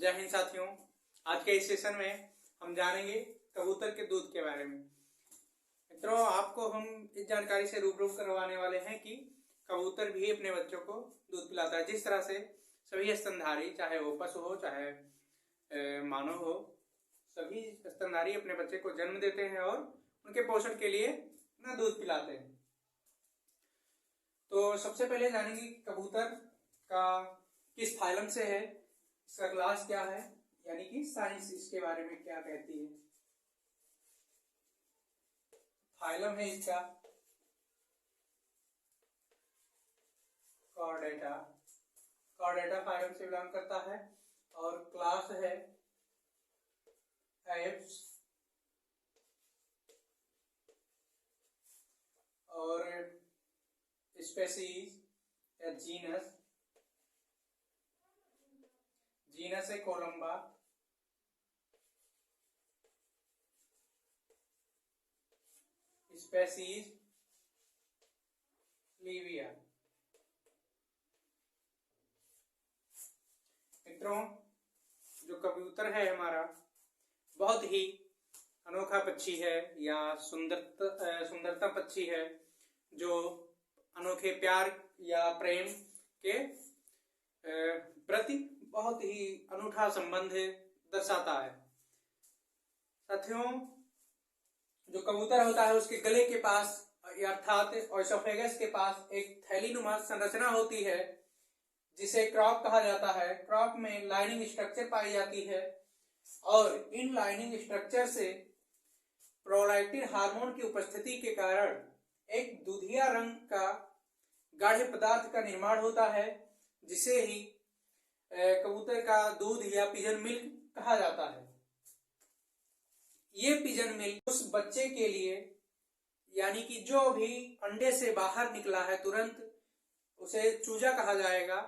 जय हिंद साथियों। आज के इस सेशन में हम जानेंगे कबूतर के दूध के बारे में। मित्रों, आपको हम इस जानकारी से रूबरू करवाने वाले हैं कि कबूतर भी अपने बच्चों को दूध पिलाता है। जिस तरह से सभी स्तनधारी, चाहे वो पशु हो चाहे मानव हो, सभी स्तनधारी अपने बच्चे को जन्म देते हैं और उनके पोषण के लिए अपना दूध पिलाते हैं। तो सबसे पहले जानेंगे कबूतर का किस फाइलम से है, इसका क्लास क्या है, यानी कि साइंस इसके बारे में क्या कहती है। फाइलम है इसका कॉर्डेटा, कॉर्डेटा फाइलम से बिलोंग करता है। और क्लास है एप्स। और स्पेसीज या जीनस, जीनस है कोलंबा। Species Livia. मित्रों, जो कबूतर है हमारा बहुत ही अनोखा पक्षी है या सुंदरता पक्षी है, जो अनोखे प्यार या प्रेम के प्रति बहुत ही अनूठा संबंध दर्शाता है। साथियों, जो कबूतर होता है उसके गले के पास अर्थात ओएसोफेगस के पास एक थैलीनुमा संरचना होती है जिसे क्रॉप कहा जाता है। क्रॉप में लाइनिंग स्ट्रक्चर पाई जाती है और इन लाइनिंग स्ट्रक्चर से प्रोलैक्टिन हार्मोन की उपस्थिति के कारण एक दूधिया रंग का गाढ़े पदार्थ का निर्माण होता है, जिसे ही कबूतर का दूध या पिजन मिल्क कहा जाता है। ये पिजन मिल्क उस बच्चे के लिए, यानी कि जो भी अंडे से बाहर निकला है तुरंत उसे चूजा कहा जाएगा,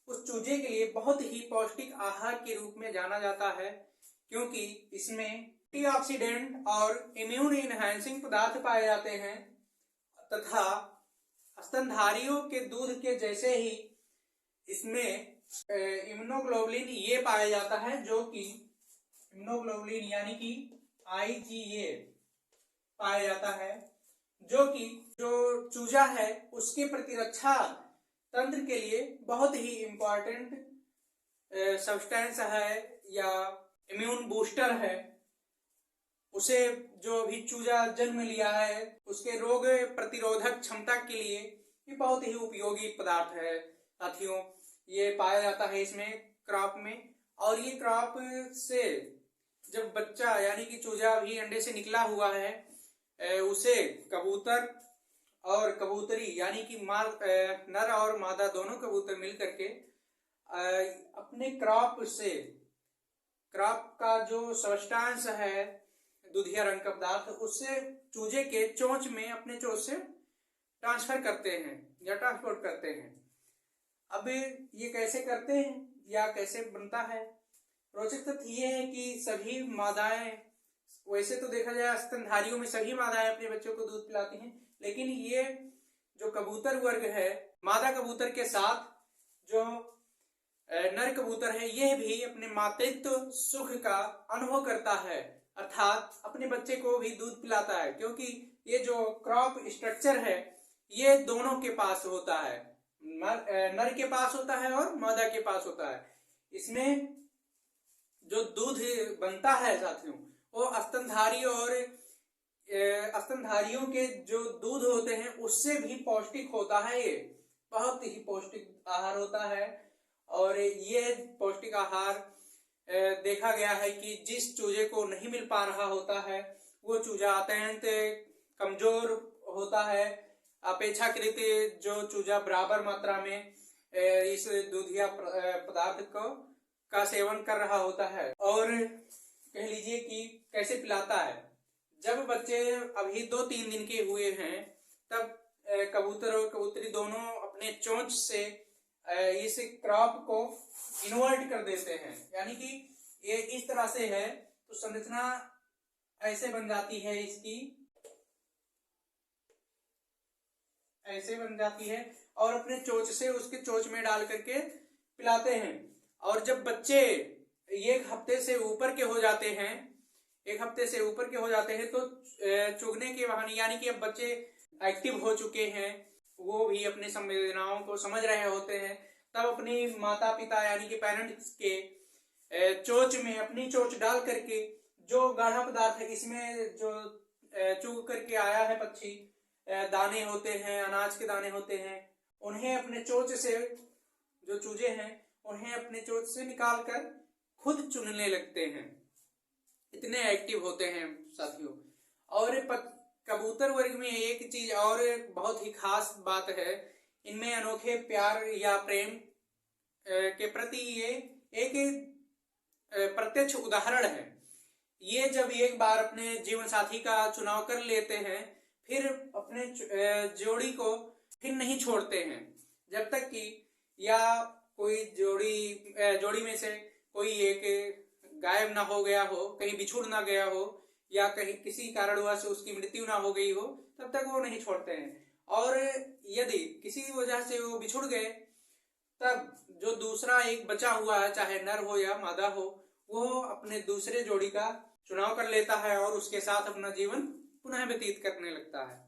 उस चूजे के लिए बहुत ही पौष्टिक आहार के रूप में जाना जाता है, क्योंकि इसमें एंटीऑक्सीडेंट और इम्यून इनहैंसिंग पदार्थ पाए जाते हैं तथा स्तनधारियों के दूध के जैसे ही इसमें इम्यूनोग्लोबुलिन ये पाया जाता है, जो कि इम्यूनोग्लोबुलिन यानी कि IgA पाया जाता है, जो कि जो चूजा है उसके प्रतिरक्षा तंत्र के लिए बहुत ही इम्पोर्टेंट सब्सटेंस है या इम्यून बूस्टर है। उसे जो भी चूजा जन्म लिया है उसके रोग प्रतिरोधक क्षमता के लिए ये बहुत ही उपयोगी पदार्थ है। साथियों, ये पाया जाता है इसमें क्रॉप में। और ये क्रॉप से जब बच्चा यानी कि चूजा भी अंडे से निकला हुआ है उसे कबूतर और कबूतरी यानी कि नर और मादा दोनों कबूतर मिल करके अपने क्रॉप का जो सब्सटेंस है दूधिया रंग का पदार्थ, उससे चूजे के चोंच में अपने चोंच से ट्रांसफर करते हैं या ट्रांसपोर्ट करते हैं। अब ये कैसे करते हैं या कैसे बनता है? रोचक तथ्य ये है कि सभी मादाएं, वैसे तो देखा जाए स्तनधारियों में सभी मादाएं अपने बच्चों को दूध पिलाती हैं, लेकिन ये जो कबूतर वर्ग है, मादा कबूतर के साथ जो नर कबूतर है, यह भी अपने मातृत्व सुख का अनुभव करता है, अर्थात अपने बच्चे को भी दूध पिलाता है, क्योंकि ये जो क्रॉप स्ट्रक्चर है ये दोनों के पास होता है, नर के पास होता है और मादा के पास होता है। इसमें जो दूध बनता है साथियों, वो स्तनधारियों के जो दूध होते हैं उससे भी पौष्टिक होता है। ये बहुत ही पौष्टिक आहार होता है। और ये पौष्टिक आहार देखा गया है कि जिस चूजे को नहीं मिल पा रहा होता है वो चूजा अत्यंत कमजोर होता है। अपेक्षाकृत जो चूजा बराबर मात्रा में इस दूधिया पदार्थ का सेवन कर रहा होता है। और कह लीजिए कि कैसे पिलाता है, जब बच्चे अभी 2-3 दिन के हुए हैं तब कबूतर और कबूतरी दोनों अपने चोंच से इस क्रॉप को इन्वर्ट कर देते हैं, यानी कि ये इस तरह से है तो संरचना ऐसे बन जाती है, इसकी ऐसे बन जाती है और अपने चोंच से उसके चोंच में डाल करके पिलाते हैं। और जब बच्चे एक हफ्ते से ऊपर के हो जाते हैं, एक हफ्ते से ऊपर के हो जाते हैं, तो चुगने के बहाने, यानी कि अब बच्चे एक्टिव हो चुके हैं, वो भी अपनी संवेदनाओं को समझ रहे होते हैं, तब अपनी माता पिता यानी कि पेरेंट्स के चोंच में अपनी चोंच डाल करके जो गाढ़ा पदार्थ है, इसमें जो चुग करके आया है पक्षी, दाने होते हैं, अनाज के दाने होते हैं, उन्हें अपने चोंच से, जो चूजे हैं उन्हें अपने चोंच से निकाल कर खुद चुनने लगते हैं। इतने एक्टिव होते हैं साथियों। और कबूतर वर्ग में एक चीज और बहुत ही खास बात है, इनमें अनोखे प्यार या प्रेम के प्रति ये एक प्रत्यक्ष उदाहरण है। ये जब एक बार अपने जीवन साथी का चुनाव कर लेते हैं, फिर अपने जोड़ी को फिर नहीं छोड़ते हैं, जब तक कि या कोई जोड़ी में से कोई एक गायब ना हो गया हो, कहीं बिछुड़ ना गया हो, या कहीं किसी कारणवश उसकी मृत्यु ना हो गई हो, तब तक वो नहीं छोड़ते हैं। और यदि किसी वजह से वो बिछुड़ गए, तब जो दूसरा एक बचा हुआ है, चाहे नर हो या मादा हो, वो अपने दूसरे जोड़ी का चुनाव कर लेता है और उसके साथ अपना जीवन पुनः व्यतीत करने लगता है।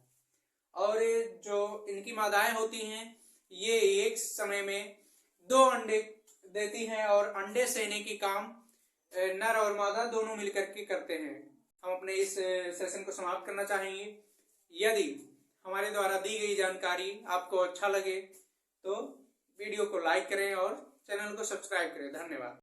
और जो इनकी मादाएं होती हैं, ये एक समय में 2 अंडे देती हैं, और अंडे सेने की काम नर और मादा दोनों मिलकर के करते हैं। हम अपने इस सेशन को समाप्त करना चाहेंगे। यदि हमारे द्वारा दी गई जानकारी आपको अच्छा लगे तो वीडियो को लाइक करें और चैनल को सब्सक्राइब करें। धन्यवाद।